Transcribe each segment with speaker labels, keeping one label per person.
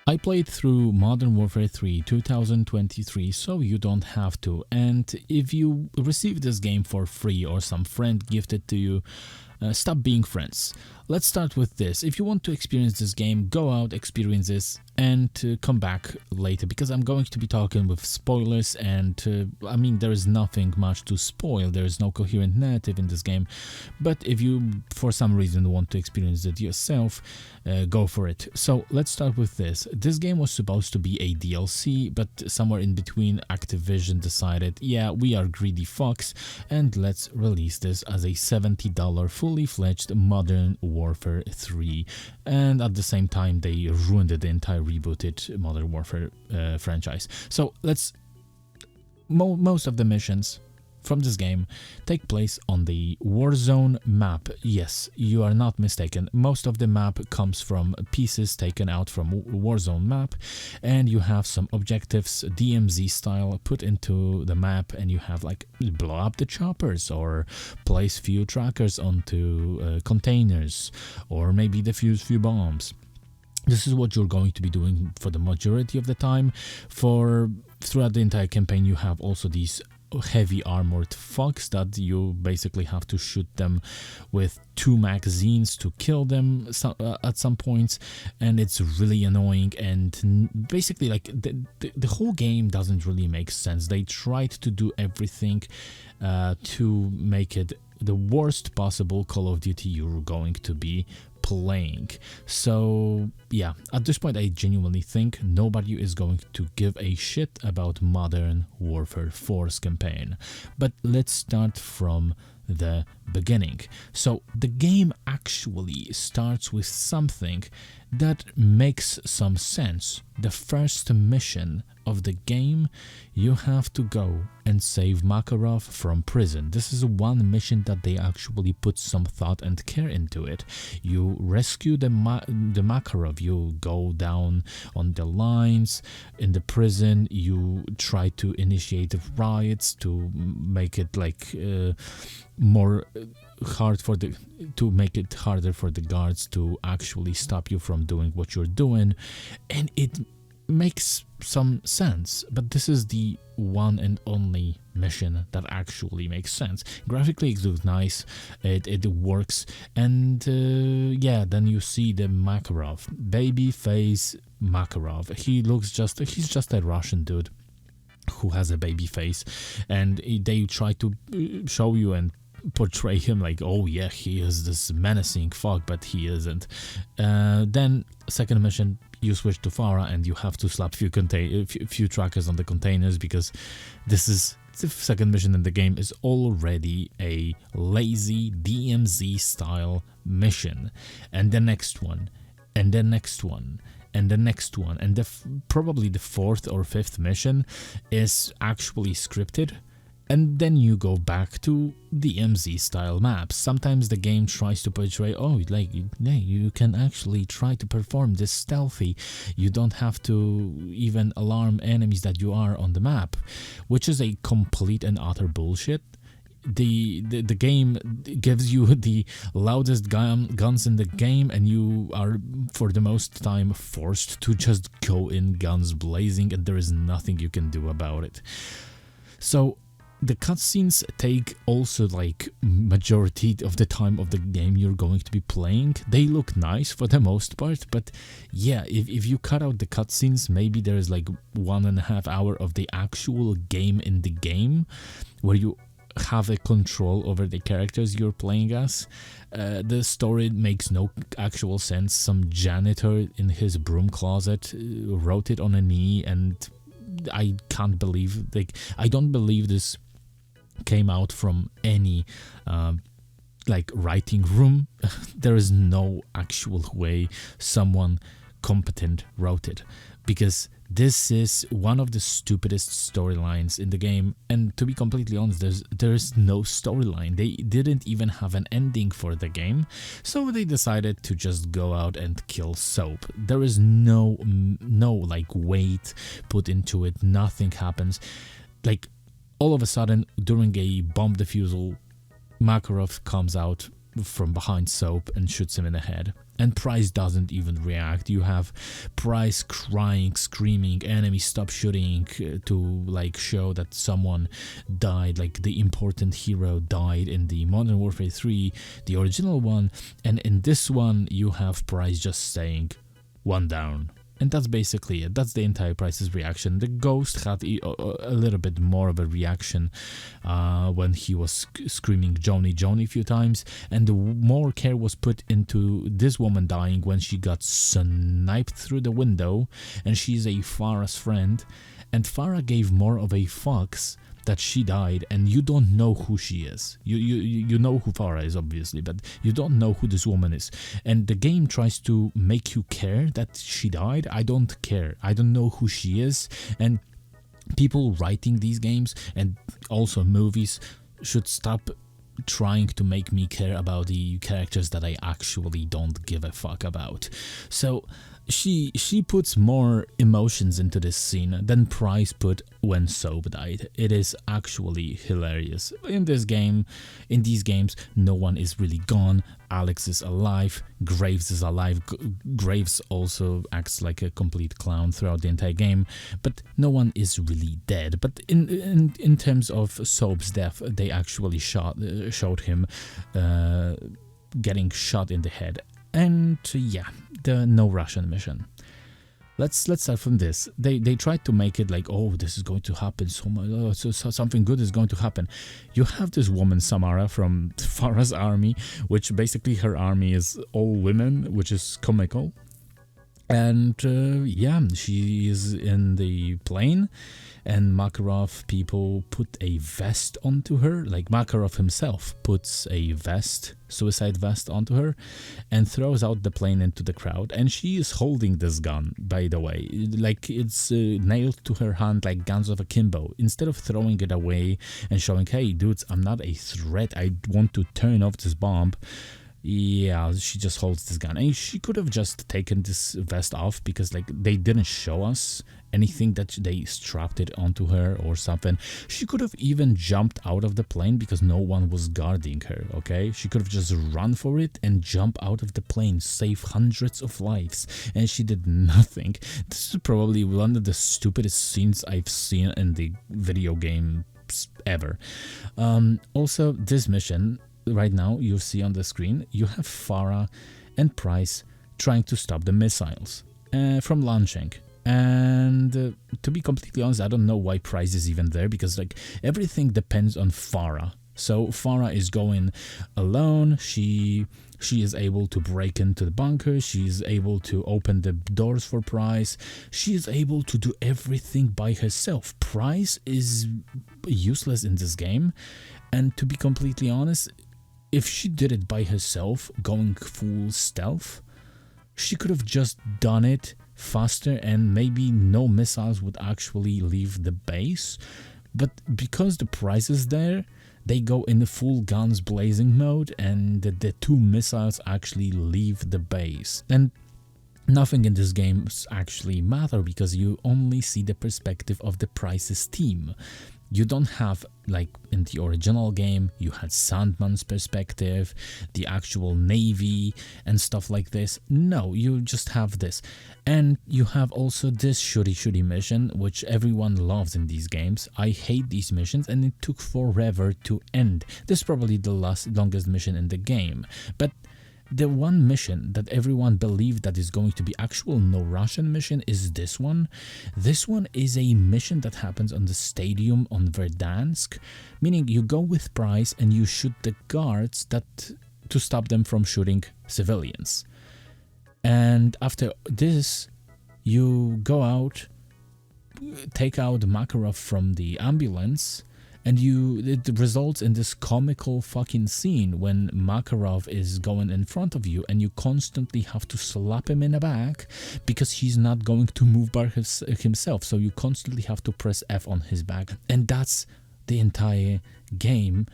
Speaker 1: I played through Modern Warfare 3 2023, so you don't have to. And if you receive this game for free or some friend gifted to you, stop being friends. Let's start with this. If you want to experience this game, go out, experience this, and come back later, because I'm going to be talking with spoilers, and I mean, there is nothing much to spoil. There is no coherent narrative in this game, but if you for some reason want to experience it yourself, go for it. So let's start with this. This game was supposed to be a DLC, but somewhere in between, Activision decided, yeah, we are greedy fucks, and let's release this as a $70 fully fledged Modern Warfare 3, and at the same time they ruined the entire rebooted Modern Warfare franchise. So most of the missions from this game take place on the Warzone map. Yes, you are not mistaken. Most of the map comes from pieces taken out from Warzone map, and you have some objectives DMZ style put into the map, and you have like blow up the choppers or place few trackers onto containers, or maybe defuse few bombs. This is what you're going to be doing for the majority of the time. Throughout the entire campaign, you have also these heavy armored fucks that you basically have to shoot them with 2 magazines to kill them at some points, and it's really annoying. And basically, like, the whole game doesn't really make sense. They tried to do everything to make it the worst possible Call of Duty you're going to be playing. So yeah, at this point I genuinely think nobody is going to give a shit about Modern Warfare 4's campaign. But let's start from the beginning. So the game actually starts with something that makes some sense. The first mission of the game, you have to go and save Makarov from prison. This is one mission that they actually put some thought and care into it. You rescue the Makarov, you go down on the lines in the prison, you try to initiate riots to make it like to make it harder for the guards to actually stop you from doing what you're doing, and it makes some sense. But this is the one and only mission that actually makes sense. Graphically it looks nice, it works, and yeah, then you see the Makarov, babyface Makarov. He's just a Russian dude who has a baby face, and they try to show you and portray him like, oh yeah, he is this menacing fuck, but he isn't. Then second mission, you switch to Farah, and you have to slap few trackers on the containers, because this is the second mission in the game is already a lazy DMZ style mission, and the next one, and the next one, and the next one, and probably the fourth or fifth mission is actually scripted. And then you go back to DMZ style maps. Sometimes the game tries to portray, oh, like, hey, you can actually try to perform this stealthy. You don't have to even alarm enemies that you are on the map, which is a complete and utter bullshit. The game gives you the loudest guns in the game, and you are for the most time forced to just go in guns blazing, and there is nothing you can do about it. So the cutscenes take also like majority of the time of the game you're going to be playing. They look nice for the most part, but yeah, if you cut out the cutscenes, maybe there is like 1.5 hours of the actual game in the game where you have a control over the characters you're playing as. The story makes no actual sense. Some janitor in his broom closet wrote it on a knee, and I can't believe, like, I don't believe this came out from any like writing room. There is no actual way someone competent wrote it, because this is one of the stupidest storylines in the game. And to be completely honest, there is no storyline. They didn't even have an ending for the game, so they decided to just go out and kill Soap. There is no like weight put into it. Nothing happens. Like, all of a sudden, during a bomb defusal, Makarov comes out from behind Soap and shoots him in the head. and Price doesn't even react. You have Price crying, screaming, enemy stop shooting, to like show that someone died, like the important hero died in the Modern Warfare 3, the original one, and in this one you have Price just saying, "One down." And that's basically it. That's the entire Price's reaction. The Ghost had a little bit more of a reaction when he was screaming Joni Joni a few times, and the more care was put into this woman dying when she got sniped through the window, and she's a Farah's friend, and Farah gave more of a fucks that she died, and you don't know who she is. You know who Farah is, obviously, but you don't know who this woman is. And the game tries to make you care that she died. I don't care. I don't know who she is. And people writing these games and also movies should stop trying to make me care about the characters that I actually don't give a fuck about. So she puts more emotions into this scene than Price put when Soap died. It is actually hilarious. In these games, no one is really gone. Alex is alive, Graves is alive. Graves also acts like a complete clown throughout the entire game, but no one is really dead. But in terms of Soap's death, they actually showed him getting shot in the head. And yeah, the No Russian mission. Let's start from this. They tried to make it like, oh, this is going to happen so much, so something good is going to happen. You have this woman Samara from Farah's army, which basically her army is all women, which is comical. And yeah, she is in the plane, and Makarov people put a vest onto her. Like Makarov himself puts a vest, suicide vest, onto her and throws out the plane into the crowd. And she is holding this gun, by the way, like it's nailed to her hand like guns of akimbo. Instead of throwing it away and showing, hey dudes, I'm not a threat, I want to turn off this bomb. Yeah, she just holds this gun, and she could have just taken this vest off, because like they didn't show us anything that they strapped it onto her or something. She could have even jumped out of the plane because no one was guarding her, okay? She could have just run for it and jump out of the plane, save hundreds of lives, and she did nothing. This is probably one of the stupidest scenes I've seen in the video game ever. Also, this mission, right now you see on the screen, you have Farah and Price trying to stop the missiles from launching. And to be completely honest, I don't know why Price is even there, because like everything depends on Farah. So Farah is going alone. She is able to break into the bunker. She is able to open the doors for Price. She is able to do everything by herself. Price is useless in this game, and to be completely honest, if she did it by herself, going full stealth, she could have just done it faster and maybe no missiles would actually leave the base. But because the Price is there, they go in the full guns blazing mode, and the two missiles actually leave the base. And nothing in this game actually matter, because you only see the perspective of the Price's team. You don't have, like in the original game, you had Sandman's perspective, the actual Navy and stuff like this. No, you just have this. And you have also this shooty mission, which everyone loves in these games. I hate these missions, and it took forever to end. This is probably the longest mission in the game. But the one mission that everyone believed that is going to be actual No Russian mission is this one. This one is a mission that happens on the stadium on Verdansk, meaning you go with Price and you shoot the guards to stop them from shooting civilians. And after this, you go out, take out Makarov from the ambulance, and it results in this comical fucking scene when Makarov is going in front of you and you constantly have to slap him in the back because he's not going to move by himself. So you constantly have to press F on his back. And that's the entire game.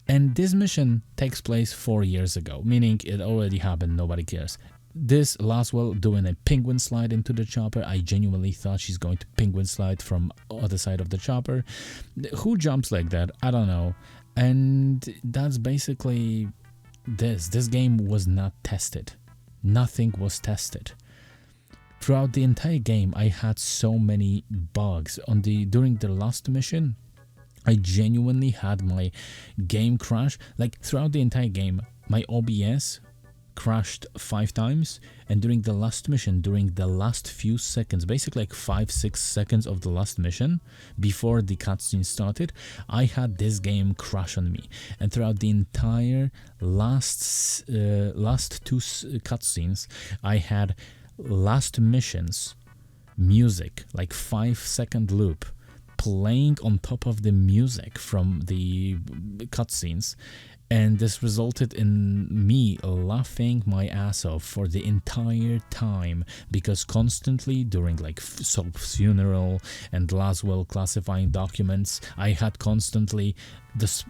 Speaker 1: And this mission takes place 4 years ago, meaning it already happened, nobody cares. This Laswell doing a penguin slide into the chopper. I genuinely thought she's going to penguin slide from other side of the chopper. Who jumps like that? I don't know. And that's basically this. This game was not tested. Nothing was tested. Throughout the entire game, I had so many bugs. During the last mission, I genuinely had my game crash. Like throughout the entire game, my OBS crashed 5 times, and during the last mission, during the last few seconds, basically like 5-6 seconds of the last mission before the cutscene started, I had this game crash on me. And throughout the entire last 2 cutscenes, I had last missions music, like 5-second loop, playing on top of the music from the cutscenes, and this resulted in me laughing my ass off for the entire time, because constantly during like Soap's funeral and Laswell classifying documents, I had constantly this,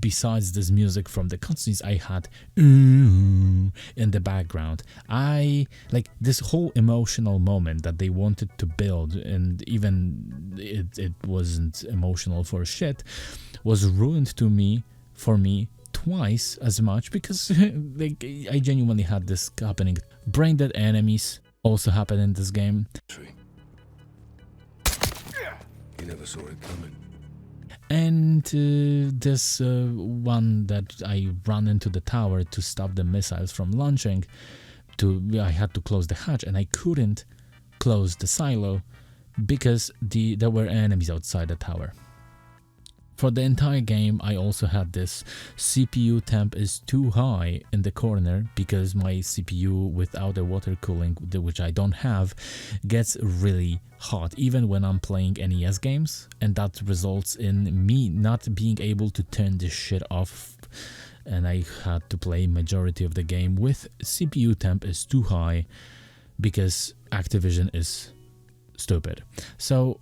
Speaker 1: besides this music from the cutscenes, I had in the background. I like this whole emotional moment that they wanted to build, and even it wasn't emotional for shit, was ruined for me twice as much, because like I genuinely had this happening. Brain dead enemies also happen in this game.
Speaker 2: You never saw it coming.
Speaker 1: And this one that I ran into the tower to stop the missiles from launching, I had to close the hatch, and I couldn't close the silo because there were enemies outside the tower. For the entire game, I also had this CPU temp is too high in the corner, because my CPU without the water cooling, which I don't have, gets really hot even when I'm playing NES games, and that results in me not being able to turn this shit off, and I had to play majority of the game with CPU temp is too high because Activision is stupid. So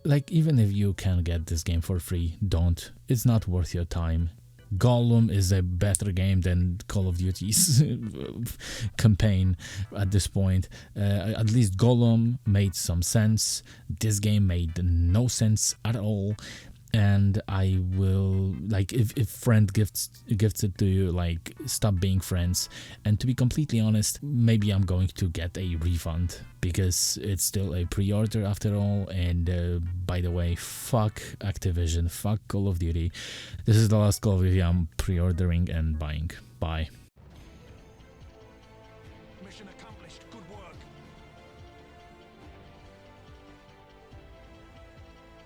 Speaker 1: like, even if you can get this game for free, don't. It's not worth your time. Gollum is a better game than Call of Duty's campaign at this point. At least Gollum made some sense. This game made no sense at all. And I will, like, if friend gifts it to you, like, stop being friends. And to be completely honest, maybe I'm going to get a refund, because it's still a pre-order after all. And by the way, fuck Activision, fuck Call of Duty. This is the last Call of Duty I'm pre-ordering and buying. Bye.